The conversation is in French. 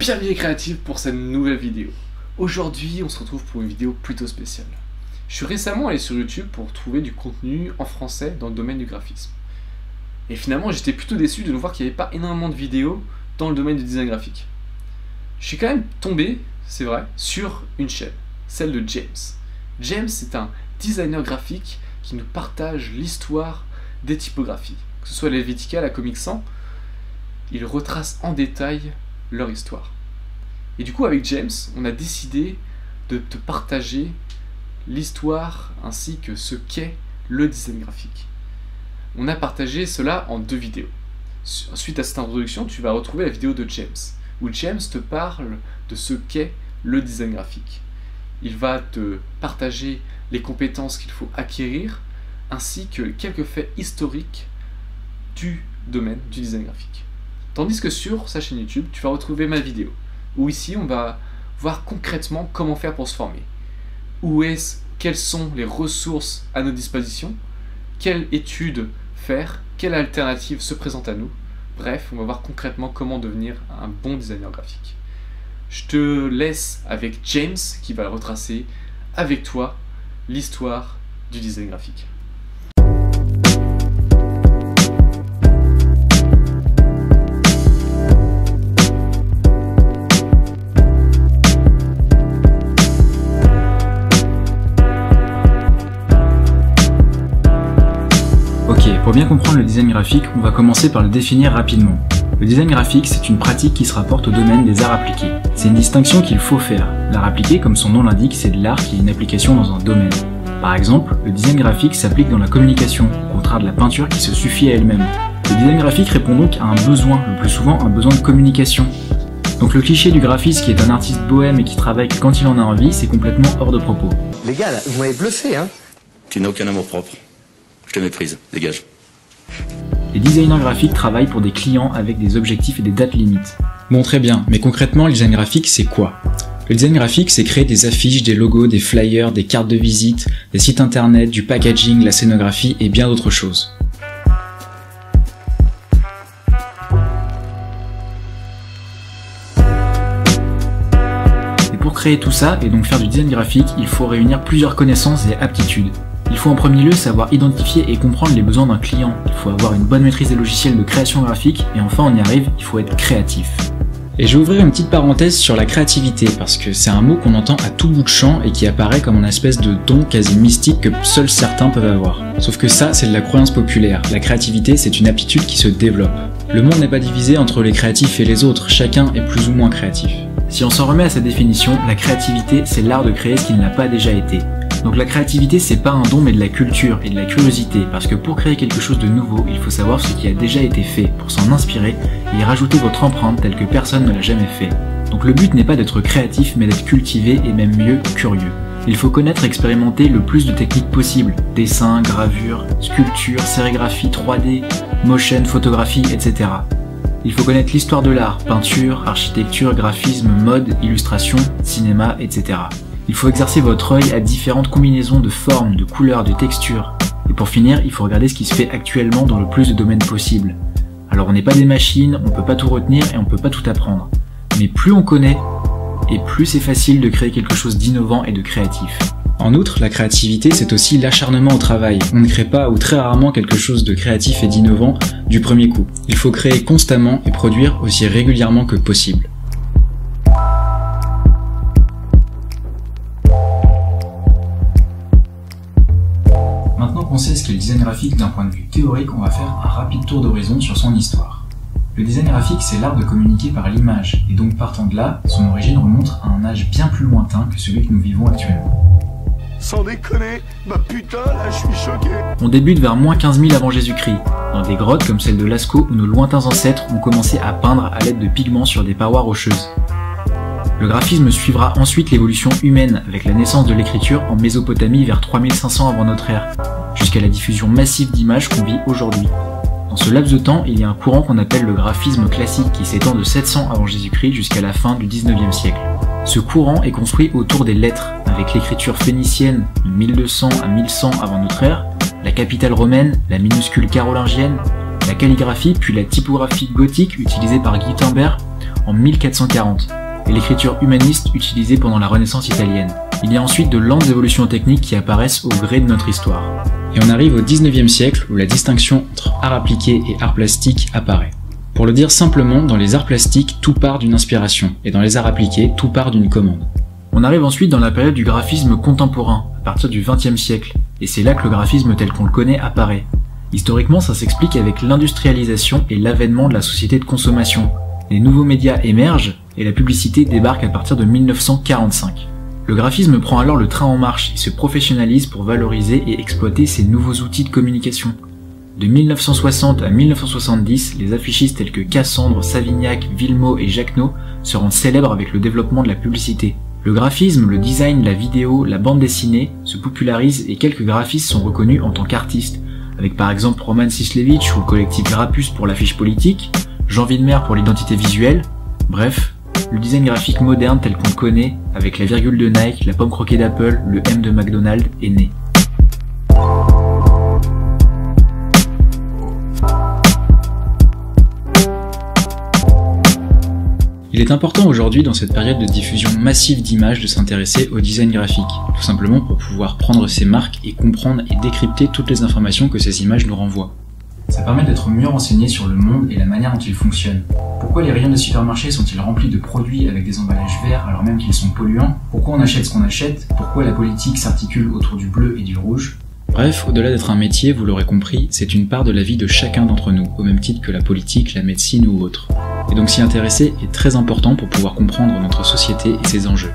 Bienvenue créatif pour cette nouvelle vidéo. Aujourd'hui, on se retrouve pour une vidéo plutôt spéciale. Je suis récemment allé sur YouTube pour trouver du contenu en français dans le domaine du graphisme. Et finalement, j'étais plutôt déçu de voir qu'il n'y avait pas énormément de vidéos dans le domaine du design graphique. Je suis quand même tombé, c'est vrai, sur une chaîne, celle de James. James est un designer graphique qui nous partage l'histoire des typographies. Que ce soit l'Helvetica, la Comic Sans, il retrace en détail leur histoire. Et du coup, avec James, on a décidé de te partager l'histoire ainsi que ce qu'est le design graphique. On a partagé cela en 2 vidéos. Suite à cette introduction, tu vas retrouver la vidéo de James, où James te parle de ce qu'est le design graphique. Il va te partager les compétences qu'il faut acquérir, ainsi que quelques faits historiques du domaine du design graphique. Tandis que sur sa chaîne YouTube, tu vas retrouver ma vidéo, où ici on va voir concrètement comment faire pour se former. Quelles sont les ressources à nos dispositions, quelles études faire, quelle alternative se présente à nous. Bref, on va voir concrètement comment devenir un bon designer graphique. Je te laisse avec James qui va retracer avec toi l'histoire du design graphique. Pour bien comprendre le design graphique, on va commencer par le définir rapidement. Le design graphique, c'est une pratique qui se rapporte au domaine des arts appliqués. C'est une distinction qu'il faut faire. L'art appliqué, comme son nom l'indique, c'est de l'art qui a une application dans un domaine. Par exemple, le design graphique s'applique dans la communication, au contraire de la peinture qui se suffit à elle-même. Le design graphique répond donc à un besoin, le plus souvent un besoin de communication. Donc le cliché du graphiste qui est un artiste bohème et qui travaille quand il en a envie, c'est complètement hors de propos. Les gars, là, vous m'avez bluffé, hein. Tu n'as aucun amour propre. Je te méprise, dégage. Les designers graphiques travaillent pour des clients avec des objectifs et des dates limites. Bon, très bien, mais concrètement, le design graphique, c'est quoi? Le design graphique, c'est créer des affiches, des logos, des flyers, des cartes de visite, des sites internet, du packaging, la scénographie et bien d'autres choses. Et pour créer tout ça, et donc faire du design graphique, il faut réunir plusieurs connaissances et aptitudes. Il faut en premier lieu savoir identifier et comprendre les besoins d'un client. Il faut avoir une bonne maîtrise des logiciels de création graphique et enfin on y arrive, il faut être créatif. Et je vais ouvrir une petite parenthèse sur la créativité parce que c'est un mot qu'on entend à tout bout de champ et qui apparaît comme une espèce de don quasi mystique que seuls certains peuvent avoir. Sauf que ça, c'est de la croyance populaire. La créativité, c'est une aptitude qui se développe. Le monde n'est pas divisé entre les créatifs et les autres, chacun est plus ou moins créatif. Si on s'en remet à sa définition, la créativité, c'est l'art de créer ce qui ne l'a pas déjà été. Donc la créativité, c'est pas un don mais de la culture et de la curiosité, parce que pour créer quelque chose de nouveau, il faut savoir ce qui a déjà été fait, pour s'en inspirer et y rajouter votre empreinte telle que personne ne l'a jamais fait. Donc le but n'est pas d'être créatif mais d'être cultivé et même mieux, curieux. Il faut connaître et expérimenter le plus de techniques possibles, dessin, gravure, sculpture, sérigraphie, 3D, motion, photographie, etc. Il faut connaître l'histoire de l'art, peinture, architecture, graphisme, mode, illustration, cinéma, etc. Il faut exercer votre œil à différentes combinaisons de formes, de couleurs, de textures. Et pour finir, il faut regarder ce qui se fait actuellement dans le plus de domaines possible. Alors on n'est pas des machines, on peut pas tout retenir et on peut pas tout apprendre. Mais plus on connaît, et plus c'est facile de créer quelque chose d'innovant et de créatif. En outre, la créativité, c'est aussi l'acharnement au travail. On ne crée pas ou très rarement quelque chose de créatif et d'innovant du premier coup. Il faut créer constamment et produire aussi régulièrement que possible. Maintenant qu'on sait ce qu'est le design graphique d'un point de vue théorique, on va faire un rapide tour d'horizon sur son histoire. Le design graphique, c'est l'art de communiquer par l'image, et donc partant de là, son origine remonte à un âge bien plus lointain que celui que nous vivons actuellement. Sans déconner, bah putain, là je suis choqué. On débute vers moins 15 000 avant Jésus-Christ, dans des grottes comme celle de Lascaux où nos lointains ancêtres ont commencé à peindre à l'aide de pigments sur des parois rocheuses. Le graphisme suivra ensuite l'évolution humaine avec la naissance de l'écriture en Mésopotamie vers 3500 avant notre ère, jusqu'à la diffusion massive d'images qu'on vit aujourd'hui. Dans ce laps de temps, il y a un courant qu'on appelle le graphisme classique qui s'étend de 700 avant Jésus-Christ jusqu'à la fin du 19e siècle. Ce courant est construit autour des lettres, avec l'écriture phénicienne de 1200 à 1100 avant notre ère, la capitale romaine, la minuscule carolingienne, la calligraphie puis la typographie gothique utilisée par Gutenberg en 1440. et l'écriture humaniste utilisée pendant la Renaissance italienne. Il y a ensuite de lentes évolutions techniques qui apparaissent au gré de notre histoire. Et on arrive au 19e siècle où la distinction entre art appliqué et art plastique apparaît. Pour le dire simplement, dans les arts plastiques, tout part d'une inspiration, et dans les arts appliqués, tout part d'une commande. On arrive ensuite dans la période du graphisme contemporain, à partir du XXe siècle, et c'est là que le graphisme tel qu'on le connaît apparaît. Historiquement, ça s'explique avec l'industrialisation et l'avènement de la société de consommation. Les nouveaux médias émergent, et la publicité débarque à partir de 1945. Le graphisme prend alors le train en marche et se professionnalise pour valoriser et exploiter ces nouveaux outils de communication. De 1960 à 1970, les affichistes tels que Cassandre, Savignac, Villemot et Jacquenot se rendent célèbres avec le développement de la publicité. Le graphisme, le design, la vidéo, la bande dessinée se popularisent et quelques graphistes sont reconnus en tant qu'artistes, avec par exemple Roman Sislevich ou le collectif Grappus pour l'affiche politique, Jean Villemer pour l'identité visuelle, bref, le design graphique moderne tel qu'on le connaît, avec la virgule de Nike, la pomme croquée d'Apple, le M de McDonald's, est né. Il est important aujourd'hui dans cette période de diffusion massive d'images de s'intéresser au design graphique, tout simplement pour pouvoir prendre ces marques et comprendre et décrypter toutes les informations que ces images nous renvoient. Ça permet d'être mieux renseigné sur le monde et la manière dont il fonctionne. Pourquoi les rayons des supermarchés sont-ils remplis de produits avec des emballages verts alors même qu'ils sont polluants? Pourquoi on achète ce qu'on achète? Pourquoi la politique s'articule autour du bleu et du rouge? Bref, au-delà d'être un métier, vous l'aurez compris, c'est une part de la vie de chacun d'entre nous, au même titre que la politique, la médecine ou autre. Et donc s'y intéresser est très important pour pouvoir comprendre notre société et ses enjeux.